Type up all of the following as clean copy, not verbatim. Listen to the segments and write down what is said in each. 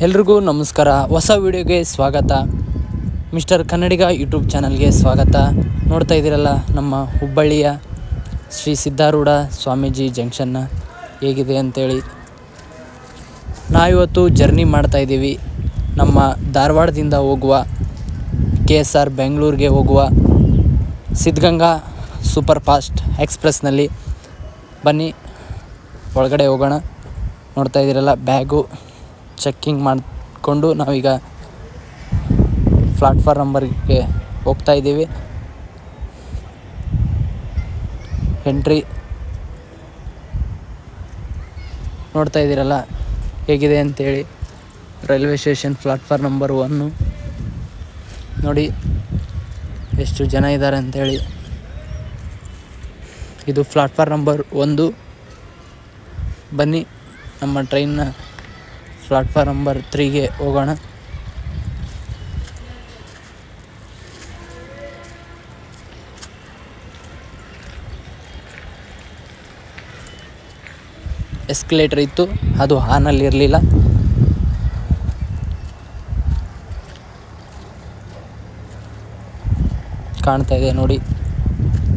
ಎಲ್ರಿಗೂ ನಮಸ್ಕಾರ. ಹೊಸ ವಿಡಿಯೋಗೆ ಸ್ವಾಗತ. ಮಿಸ್ಟರ್ ಕನ್ನಡಿಗ ಯೂಟ್ಯೂಬ್ ಚಾನಲ್ಗೆ ಸ್ವಾಗತ. ನೋಡ್ತಾ ಇದ್ದೀರಲ್ಲ ನಮ್ಮ ಹುಬ್ಬಳ್ಳಿಯ ಶ್ರೀ ಸಿದ್ಧಾರೂಢ ಸ್ವಾಮೀಜಿ ಜಂಕ್ಷನ್ನ ಹೇಗಿದೆ ಅಂತೇಳಿ. ನಾವಿವತ್ತು ಜರ್ನಿ ಮಾಡ್ತಾಯಿದ್ದೀವಿ. ನಮ್ಮ ಧಾರವಾಡದಿಂದ ಹೋಗುವ KSR ಬೆಂಗಳೂರಿಗೆ ಹೋಗುವ ಸಿದ್ಧಗಂಗಾ ಸೂಪರ್ ಫಾಸ್ಟ್ ಎಕ್ಸ್ಪ್ರೆಸ್ನಲ್ಲಿ. ಬನ್ನಿ ಒಳಗಡೆ ಹೋಗೋಣ. ನೋಡ್ತಾ ಇದ್ದೀರಲ್ಲ, ಬ್ಯಾಗು ಚೆಕ್ಕಿಂಗ್ ಮಾಡಿಕೊಂಡು ನಾವೀಗ ಪ್ಲಾಟ್ಫಾರ್ಮ್ ನಂಬರ್ಗೆ ಹೋಗ್ತಾ ಇದ್ದೀವಿ. ಎಂಟ್ರಿ ನೋಡ್ತಾ ಇದ್ದೀರಲ್ಲ ಹೇಗಿದೆ ಅಂತೇಳಿ. ರೈಲ್ವೆ ಸ್ಟೇಷನ್ ಪ್ಲಾಟ್ಫಾರ್ಮ್ ನಂಬರ್ 1 ನೋಡಿ ಎಷ್ಟು ಜನ ಇದ್ದಾರೆ ಅಂಥೇಳಿ. ಇದು ಪ್ಲಾಟ್ಫಾರ್ಮ್ ನಂಬರ್ 1. ಬನ್ನಿ ನಮ್ಮ ಟ್ರೈನ್ನ ಪ್ಲಾಟ್ಫಾರ್ಮ್ ನಂಬರ್ 3ಗೆ ಹೋಗೋಣ. ಎಸ್ಕಲೇಟರ್ ಇತ್ತು, ಅದು ಆನಲ್ಲಿ ಇರಲಿಲ್ಲ. ಕಾಣ್ತಾ ಇದೆ ನೋಡಿ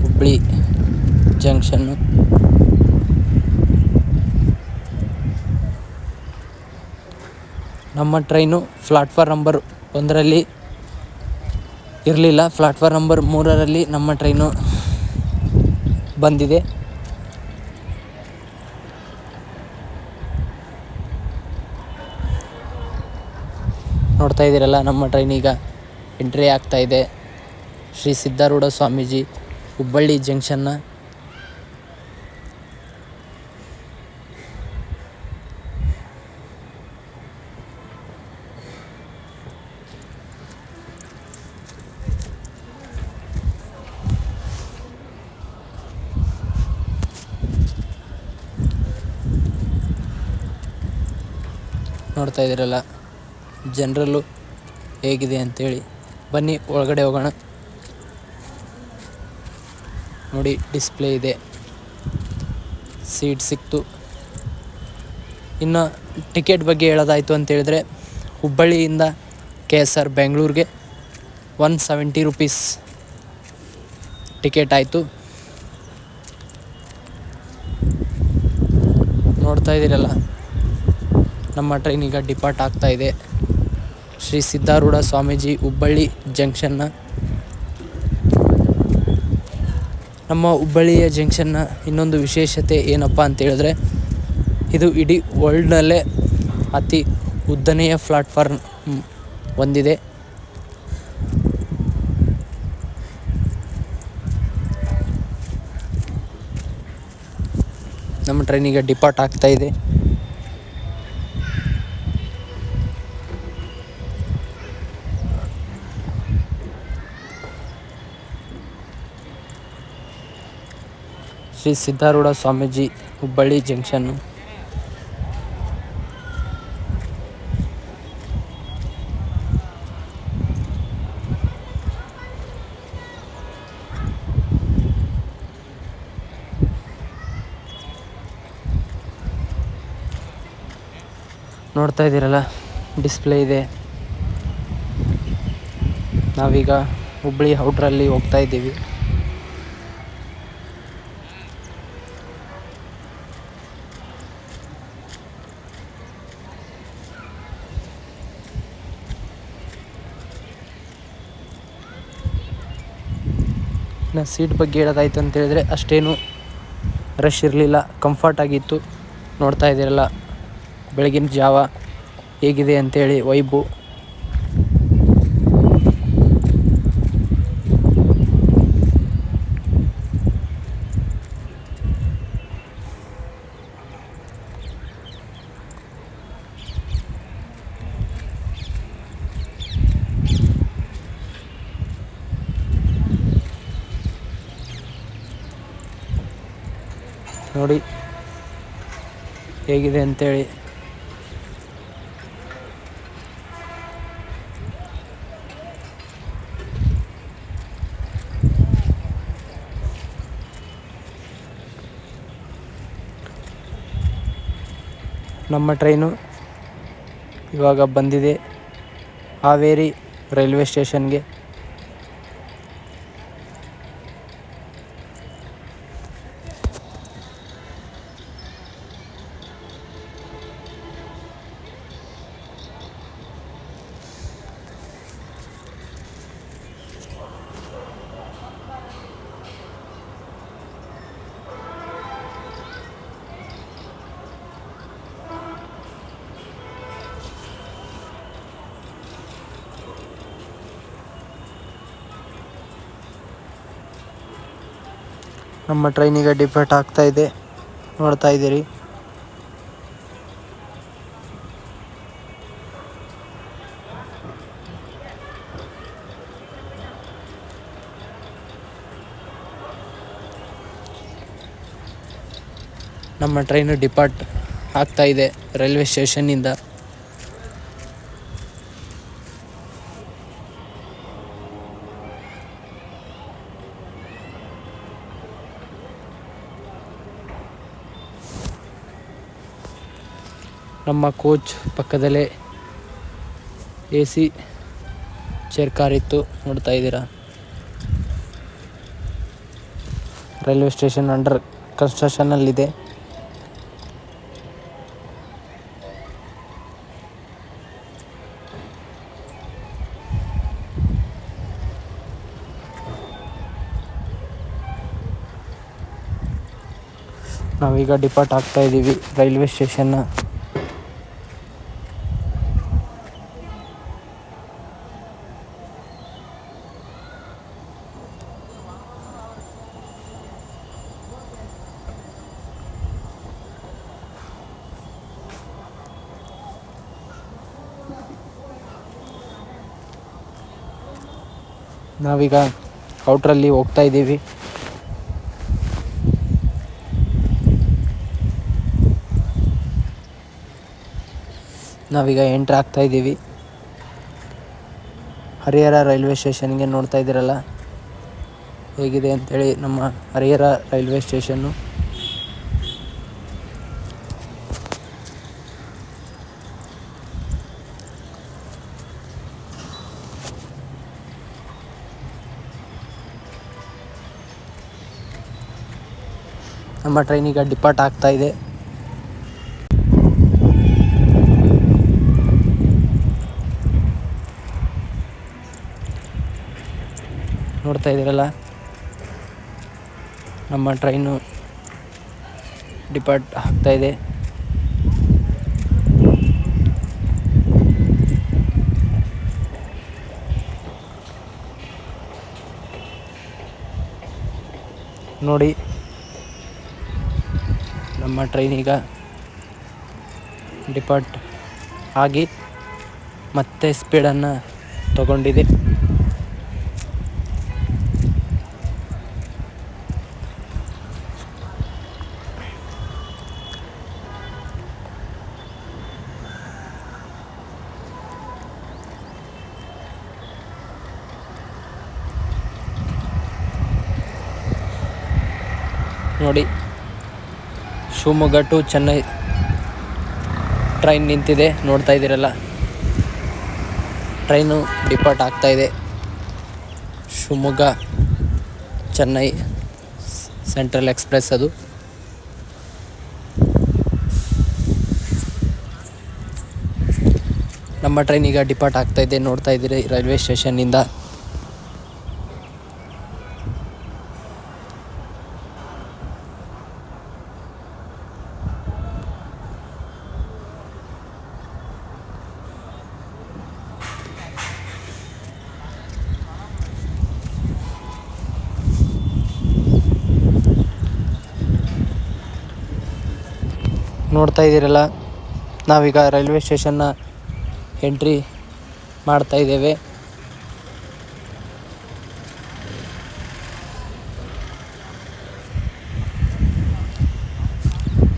ಹುಬ್ಬಳ್ಳಿ ಜಂಕ್ಷನ್ನು. ನಮ್ಮ ಟ್ರೈನು ಪ್ಲಾಟ್ಫಾರ್ಮ್ ನಂಬರ್ 1ರಲ್ಲಿ ಇರಲಿಲ್ಲ. ಪ್ಲಾಟ್ಫಾರ್ಮ್ ನಂಬರ್ 3ರಲ್ಲಿ ನಮ್ಮ ಟ್ರೈನು ಬಂದಿದೆ. ನೋಡ್ತಾ ಇದ್ದೀರಲ್ಲ, ನಮ್ಮ ಟ್ರೈನ್ ಈಗ ಎಂಟ್ರಿ ಆಗ್ತಾ ಇದೆ. ಶ್ರೀ ಸಿದ್ಧಾರೂಢ ಸ್ವಾಮೀಜಿ ಹುಬ್ಬಳ್ಳಿ ಜಂಕ್ಷನ್ನ. ನೋಡ್ತಾ ಇದ್ದೀರಲ್ಲ ಜನರಲ್ಲು ಹೇಗಿದೆ ಅಂಥೇಳಿ. ಬನ್ನಿ ಒಳಗಡೆ ಹೋಗೋಣ. ನೋಡಿ ಡಿಸ್ಪ್ಲೇ ಇದೆ, ಸೀಟ್ ಸಿಕ್ತು. ಇನ್ನು ಟಿಕೆಟ್ ಬಗ್ಗೆ ಹೇಳೋದಾಯಿತು ಅಂತೇಳಿದ್ರೆ, ಹುಬ್ಬಳ್ಳಿಯಿಂದ KSR ಬೆಂಗಳೂರಿಗೆ 170 ರೂಪೀಸ್ ಟಿಕೆಟ್ ಆಯಿತು. ನೋಡ್ತಾ ಇದ್ದೀರಲ್ಲ, ನಮ್ಮ ಟ್ರೈನ್ ಈಗ ಡಿಪಾರ್ಟ್ ಆಗ್ತಾ ಇದೆ. ಶ್ರೀ ಸಿದ್ಧಾರೂಢ ಸ್ವಾಮೀಜಿ ಹುಬ್ಬಳ್ಳಿ ಜಂಕ್ಷನ್ನ. ನಮ್ಮ ಹುಬ್ಬಳ್ಳಿಯ ಜಂಕ್ಷನ್ನ ಇನ್ನೊಂದು ವಿಶೇಷತೆ ಏನಪ್ಪ ಅಂತೇಳಿದ್ರೆ, ಇದು ಇಡೀ ವರ್ಲ್ಡ್ನಲ್ಲೇ ಅತಿ ಉದ್ದನೆಯ ಪ್ಲಾಟ್ಫಾರ್ಮ್ ಹೊಂದಿದೆ. ನಮ್ಮ ಟ್ರೈನ್ ಈಗ ಡಿಪಾರ್ಟ್ ಆಗ್ತಾ ಇದೆ. ಶ್ರೀ ಸಿದ್ಧಾರೂಢ ಸ್ವಾಮೀಜಿ ಹುಬ್ಬಳ್ಳಿ ಜಂಕ್ಷನ್ನು. ನೋಡ್ತಾ ಇದ್ದೀರಲ್ಲ, ಡಿಸ್ಪ್ಲೇ ಇದೆ. ನಾವೀಗ ಹುಬ್ಬಳ್ಳಿ ಔಟ್ರಲ್ಲಿ ಹೋಗ್ತಾ ಇದ್ದೀವಿ. ಇನ್ನು ಸೀಟ್ ಬಗ್ಗೆ ಹೇಳೋದಾಯ್ತು ಅಂತೇಳಿದ್ರೆ, ಅಷ್ಟೇನು ರಶ್ ಇರಲಿಲ್ಲ, ಕಂಫರ್ಟ್ ಆಗಿತ್ತು. ನೋಡ್ತಾ ಇದ್ದೀರಲ್ಲ ಬೆಳಗಿನ ಜಾವ ಹೇಗಿದೆ ಅಂಥೇಳಿ ವೈಬು. ನೋಡಿ ಹೇಗಿದೆ ಅಂಥೇಳಿ. ನಮ್ಮ ಟ್ರೈನು ಇವಾಗ ಬಂದಿದೆ ಹಾವೇರಿ ರೈಲ್ವೆ ಸ್ಟೇಷನ್ಗೆ. ನಮ್ಮ ಟ್ರೈನ್ ಈಗ ಡಿಪಾರ್ಟ್ ಆಗ್ತಾ ಇದೆ, ನೋಡ್ತಾ ಇದ್ದೀರಿ. ನಮ್ಮ ಟ್ರೈನು ಡಿಪಾರ್ಟ್ ಆಗ್ತಾ ಇದೆ ರೈಲ್ವೆ ಸ್ಟೇಷನ್ನಿಂದ. ನಮ್ಮ ಕೋಚ್ ಪಕ್ಕದಲ್ಲೇ AC ಚೇರ್ ಕಾರ್ ಇತ್ತು, ನೋಡ್ತಾ ಇದ್ದೀರಾ. ರೈಲ್ವೆ ಸ್ಟೇಷನ್ ಅಂಡರ್ ಕನ್ಸ್ಟ್ರಕ್ಷನಲ್ಲಿದೆ. ನಾವೀಗ ಡಿಪಾರ್ಟ್ ಆಗ್ತಾ ಇದ್ದೀವಿ ರೈಲ್ವೆ ಸ್ಟೇಷನ್ನ. ನಾವೀಗ ಔಟ್ರಲ್ಲಿ ಹೋಗ್ತಾ ಇದ್ದೀವಿ. ನಾವೀಗ ಎಂಟ್ರ್ ಆಗ್ತಾ ಇದ್ದೀವಿ ಹರಿಹರ ರೈಲ್ವೆ ಸ್ಟೇಷನ್ಗೆ. ನೋಡ್ತಾ ಇದ್ದೀರಲ್ಲ ಹೇಗಿದೆ ಅಂತೇಳಿ ನಮ್ಮ ಹರಿಹರ ರೈಲ್ವೆ ಸ್ಟೇಷನ್ನು. ನಮ್ಮ ಟ್ರೈನ್ ಈಗ ಡಿಪಾರ್ಟ್ ಆಗ್ತಾ ಇದೆ. ನೋಡ್ತಾ ಇದ್ದೀರಲ್ಲ ನಮ್ಮ ಟ್ರೈನು ಡಿಪಾರ್ಟ್ ಆಗ್ತಾ ಇದೆ. ನೋಡಿ ನಮ್ಮ ಟ್ರೈನ್ ಈಗ ಡಿಪಾರ್ಟ್ ಆಗಿ ಮತ್ತೆ ಸ್ಪೀಡನ್ನು ತಗೊಂಡಿದೆ. ನೋಡಿ ಶಿವಮೊಗ್ಗ ಟು ಚೆನ್ನೈ ಟ್ರೈನ್ ನಿಂತಿದೆ, ನೋಡ್ತಾ ಇದ್ದೀರಲ್ಲ. ಟ್ರೈನು ಡಿಪಾರ್ಟ್ ಆಗ್ತಾ ಇದೆ. ಶಿವಮೊಗ್ಗ ಚೆನ್ನೈ ಸೆಂಟ್ರಲ್ ಎಕ್ಸ್ಪ್ರೆಸ್ ಅದು. ನಮ್ಮ ಟ್ರೈನ್ ಈಗ ಡಿಪಾರ್ಟ್ ಆಗ್ತಾ ಇದೆ, ನೋಡ್ತಾ ಇದ್ದೀರಿ ರೈಲ್ವೆ ಸ್ಟೇಷನ್ನಿಂದ. ನೋಡ್ತಾ ಇದ್ದೀರಲ್ಲ ನಾವೀಗ ರೈಲ್ವೆ ಸ್ಟೇಷನ್ನ ಎಂಟ್ರಿ ಮಾಡ್ತಾ ಇದ್ದೇವೆ.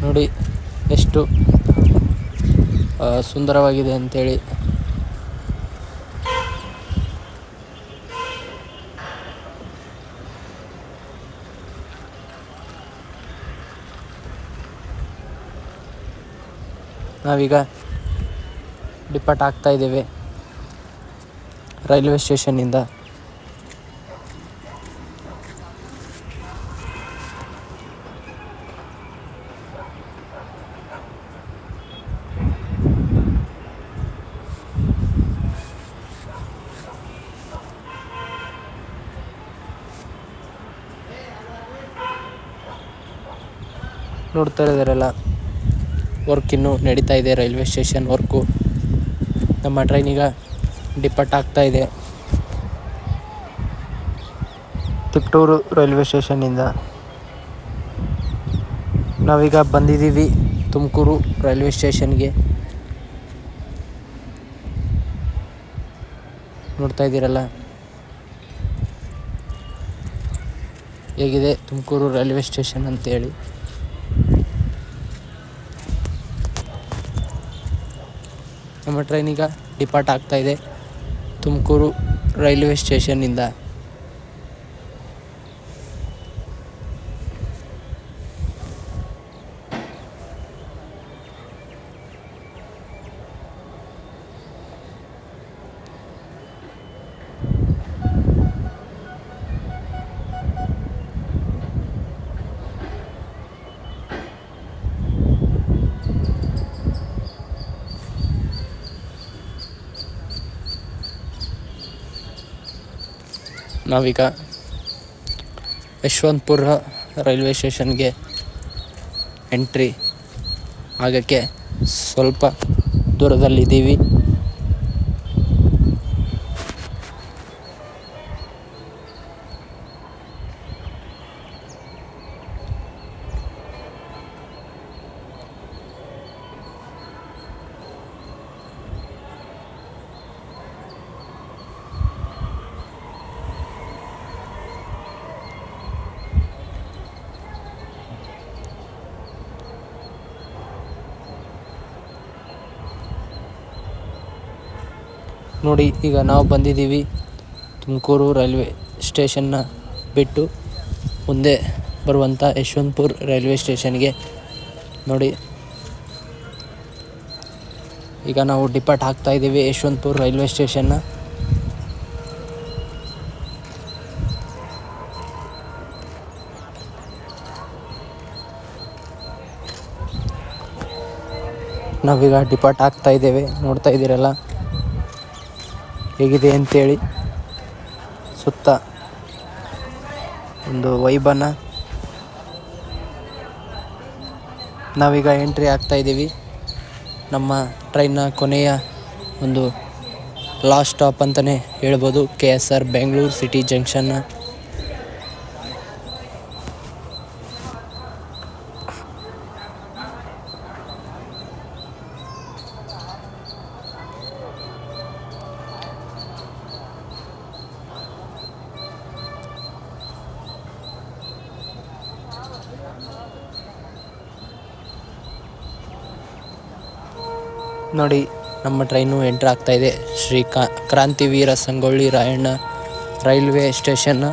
ನೋಡಿ ಎಷ್ಟು ಸುಂದರವಾಗಿದೆ ಅಂಥೇಳಿ. ನಾವೀಗ ಡಿಪಾರ್ಟ್ ಆಗ್ತಾ ಇದ್ದೇವೆ ರೈಲ್ವೆ ಸ್ಟೇಷನ್ನಿಂದ. ನೋಡ್ತಾ ಇದ್ದಾರಲ್ಲ, ವರ್ಕ್ ಇನ್ನೂ ನಡೀತಾ ಇದೆ. Railway station work. ನಮ್ಮ ಟ್ರೈನ್ ಈಗ ಡಿಪಾರ್ಟ್ ಆಗ್ತಾ ಇದೆ ತಿಪಟೂರು ರೈಲ್ವೆ ಸ್ಟೇಷನ್ನಿಂದ. ನಾವೀಗ ಬಂದಿದ್ದೀವಿ ತುಮಕೂರು ರೈಲ್ವೆ ಸ್ಟೇಷನ್ಗೆ. ನೋಡ್ತಾ ಇದ್ದೀರಲ್ಲ ಹೇಗಿದೆ ತುಮಕೂರು ರೈಲ್ವೆ ಸ್ಟೇಷನ್ ಅಂತೇಳಿ. ನಮ್ಮ ಟ್ರೈನ್ ಈಗ ಡಿಪಾರ್ಟ್ ಆಗ್ತಾ ಇದೆ ತುಮಕೂರು ರೈಲ್ವೆ ಸ್ಟೇಷನ್ನಿಂದ. ನಾವೀಗ ಯಶವಂತಪುರ ರೈಲ್ವೆ ಸ್ಟೇಷನ್ಗೆ ಎಂಟ್ರಿ ಆಗೋಕ್ಕೆ ಸ್ವಲ್ಪ ದೂರದಲ್ಲಿದ್ದೀವಿ. ನೋಡಿ, ಈಗ ನಾವು ಬಂದಿದ್ದೀವಿ ತುಮಕೂರು ರೈಲ್ವೆ ಸ್ಟೇಷನ್ನ ಬಿಟ್ಟು ಮುಂದೆ ಬರುವಂಥ ಯಶವಂತಪುರ ರೈಲ್ವೆ ಸ್ಟೇಷನ್ಗೆ. ನೋಡಿ, ಈಗ ನಾವು ಡಿಪಾರ್ಟ್ ಆಗ್ತಾ ಇದ್ದೀವಿ ಯಶವಂತಪುರ ರೈಲ್ವೆ ಸ್ಟೇಷನ್ನ. ನಾವೀಗ ಡಿಪಾರ್ಟ್ ಆಗ್ತಾ ಇದ್ದೇವೆ. ನೋಡ್ತಾ ಇದ್ದೀರಲ್ಲ ಹೇಗಿದೆ ಅಂತೇಳಿ. ಸುತ್ತ ಒಂದು ವೈಬನ್ನ. ನಾವೀಗ ಎಂಟ್ರಿ ಆಗ್ತಾ ಇದ್ದೀವಿ ನಮ್ಮ ಟ್ರೈನ್ನ ಕೊನೆಯ ಒಂದು ಲಾಸ್ಟ್ ಸ್ಟಾಪ್ ಅಂತಲೇ ಹೇಳ್ಬೋದು, KSR ಬೆಂಗಳೂರು ಸಿಟಿ ಜಂಕ್ಷನ್ನ. ನೋಡಿ, ನಮ್ಮ ಟ್ರೈನು ಎಂಟ್ರ್ ಆಗ್ತಾ ಇದೆ ಶ್ರೀ ಕ್ರಾಂತಿವೀರ ಸಂಗೊಳ್ಳಿ ರಾಯಣ್ಣ ರೈಲ್ವೆ ಸ್ಟೇಷನ್ನ.